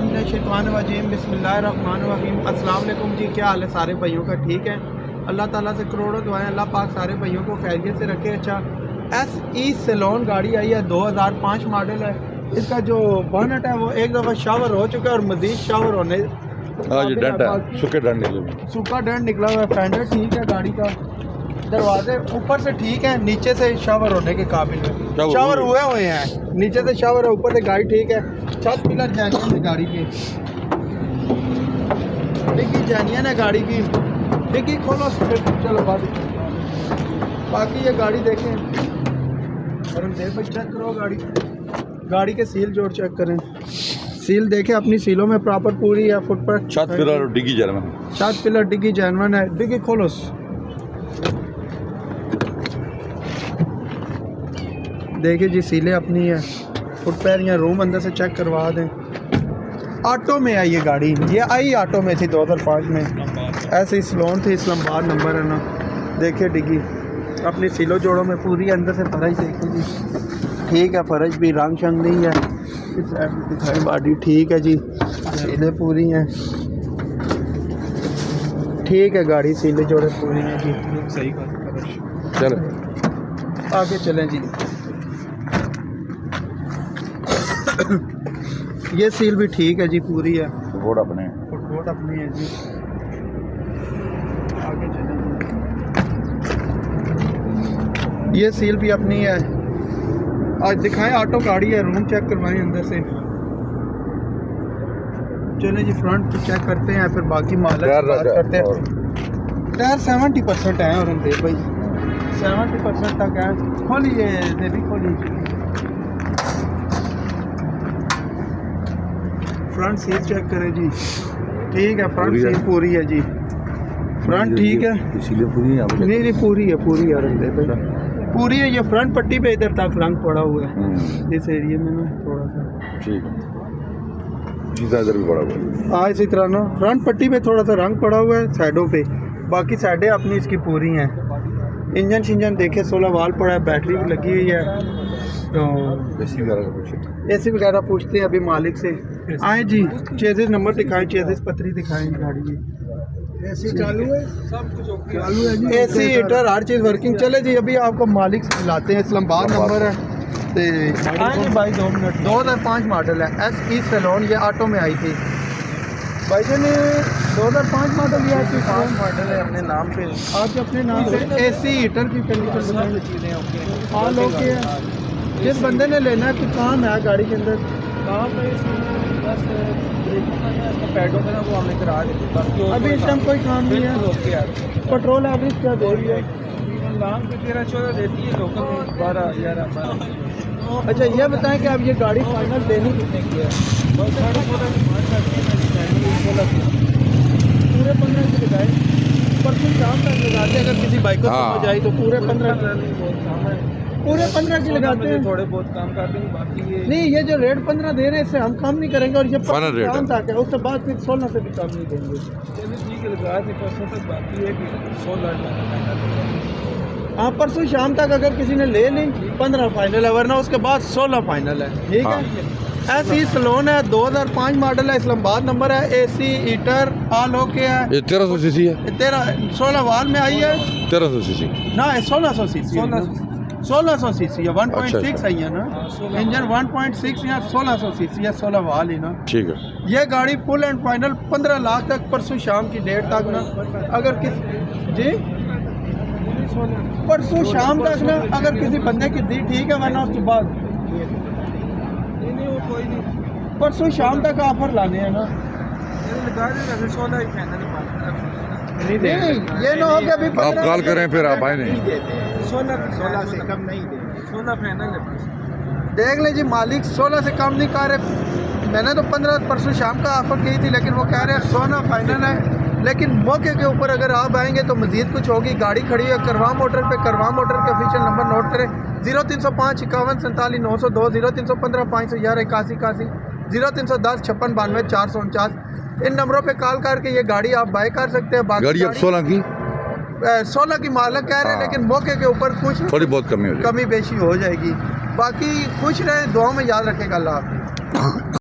बिस्मिल्लाहिर्रहमानिर्रहीम बिस्मिल्लाहिर्रहमानिर्रहीम। अस्सलाम वालेकुम जी, क्या हाल है सारे भाइयों का? ठीक है, अल्लाह ताला से करोड़ों दुआएं, अल्लाह पाक सारे भाइयों को खैरियत से रखे। अच्छा, SE सैलॉन गाड़ी आई है, 2005 मॉडल है। इसका जो बॉनेट है वो एक दफ़ा शावर हो चुका है और मज़ीद शावर होने सूखा डेंट निकला हुआ है। फेंडर ठीक है गाड़ी का, दरवाजे ऊपर से ठीक है, नीचे से शावर होने के काबिल है, शावर हुए हैं, नीचे से शावर है, ऊपर से गाड़ी ठीक है। छत पिलर जैनियन है गाड़ी की, डिग्गी जैनियन है गाड़ी की। डिग्गी खोलो चलो बाकी ये गाड़ी देखें और हम देख चेक करो गाड़ी के सील जोड़ चेक करें, सील देखें अपनी सीलों में प्रॉपर पूरी है। फुट पर छत पिलर और डिग्गी जर्मन, छत पिलर डिग्गी जर्मन है। डिग्गी खोलो, देखिए जी सीलें अपनी है। फुट पैर या रूम अंदर से चेक करवा दें। ऑटो में आई ये गाड़ी, ये आई ऑटो में थी 2005 में, ऐसे ही सैलॉन थी, इस्लामाबाद नंबर है ना। देखिए डिग्गी अपनी सीलो जोड़ों में पूरी अंदर से फर्श देखिए जी, ठीक है, फर्श भी रंग शंग नहीं है। इस साइड में दिखाई बॉडी ठीक है जी, सीलें पूरी हैं, ठीक है गाड़ी, सीलें जोड़े पूरी हैं जी, सही बात। चलो आगे चलें जी। ये सील भी ठीक है जी, पूरी है, फुटबोर्ड अपने है जी। आगे चलें जी, ये सील भी अपनी है। आज दिखाएं, ऑटो गाड़ी है, रूम चेक करवाएं अंदर से। चलें जी फ्रंट चेक करते हैं, फिर बाकी माल करते हैं। टायर 70% है और हम देख भाई 70% तक है। खोलिए देवी, खोलिए फ्रंट सीट चेक करें जी, ठीक है, फ्रंट सीट पूरी है जी, फ्रंट ठीक है, इसीलिए पूरी है। नहीं पूरी है, पूरी है पूरी है। ये फ्रंट पट्टी पे इधर तक रंग पड़ा हुआ है इस एरिया में ना, थोड़ा सा ठीक है, इधर भी पड़ा हुआ है। हाँ इसी तरह ना फ्रंट पट्टी पे थोड़ा सा रंग पड़ा हुआ है, साइडों पे बाकी साइडें अपनी इसकी पूरी हैं। इंजन शिंजन देखे 16 वाल पड़ा है, बैटरी भी लगी हुई है। तो AC वगैरह पूछते हैं अभी मालिक से। आए जी, चेसिस नंबर दिखाएं, चेसिस पत्री दिखाएं गाड़ी की। AC चालू है, सब कुछ चालू है जी, AC हीटर हर चीज़ वर्किंग। चले जी अभी आपको मालिक से मिलाते हैं, इस्लामाबाद नंबर है। तो आए जी भाई 2 मिनट, 2005 मॉडल है, SE सैलॉन, ये ऑटो में आई थी भाई जी ने। 2005 मॉडल या 5 मॉडल है अपने नाम पे, आज अपने नाम पे। AC हीटर की कंडीशन चीज़ें ऑल ओके है। जिस बंदे ने लेना है, कुछ काम है गाड़ी के अंदर, कहाँ पे बस पैडों में ना वो हमें करा देते, अभी इस टाइम कोई काम नहीं है। पेट्रोल एवरेज क्या दे रही है? लाख पे 13-14 देती है, लोकल में 12,000। अच्छा ये बताएं कि अब ये गाड़ी फाइनल देनी कितने की है? पूरे 15 की लगाए, परसों शाम तक लगाते हैं। अगर किसी बाइक को समझ आई तो पूरे 15 की लगाते हैं, थोड़े बहुत काम करते हैं, बाकी ये नहीं। ये जो रेट 15 दे रहे हैं इससे हम काम नहीं करेंगे, और ये शाम तक है, उसके बाद फिर 16 से भी काम नहीं देंगे। चलिए ठीक है, लगा दें परसों तक, बाकी है कि 16। हाँ परसों शाम तक अगर किसी ने ले ली 15 फाइनल है, वरना उसके बाद 16 फाइनल है, ठीक है। SE सैलॉन है, 2005 मॉडल है, इस्लामाबाद नंबर है। AC हीटर ऑल ओके है। ये 1300 सीसी है, 16 वाल में आई है। 1300 सीसी ना 1600 सीसी, 1600 सीसी है, 1.6 है ना इंजन, 1.6 या 1600 सीसी है, 16 वाल ही ना, ठीक है। ये गाड़ी फुल एंड फाइनल 15 लाख तक परसों शाम की डेट तक ना, अगर किस जी परसों शाम तक ना अगर किसी बंदे की दी, ठीक है, वरना उसके बाद परसों शाम तक ऑफर लाने हैं ना। नहीं ये ना हो गया, अभी आप कॉल करें फिर आप आए नहीं, 16 से कम नहीं दे, 16 फाइनल है। देख ले जी मालिक 16 से कम नहीं कह रहे। मैंने तो 15 परसों शाम का ऑफर की थी, लेकिन वो कह रहे हैं 16 फाइनल है। लेकिन मौके के ऊपर अगर आप आएंगे तो मजीद कुछ होगी। गाड़ी खड़ी है करवा मोटर पे, करवा मोटर के ऑफिशियल नंबर नोट करें, 0305 51 47 902, 0315 511 81 81, 0310 56 92 449। इन नंबरों पे कॉल करके ये गाड़ी आप बाय कर सकते हैं। गाड़ी अब 16 की मालक कह रहे हैं, लेकिन मौके के ऊपर कुछ थोड़ी बहुत कमी बेशी हो जाएगी। बाकी खुश रहें, दुआ में याद रखेगा अल्लाह।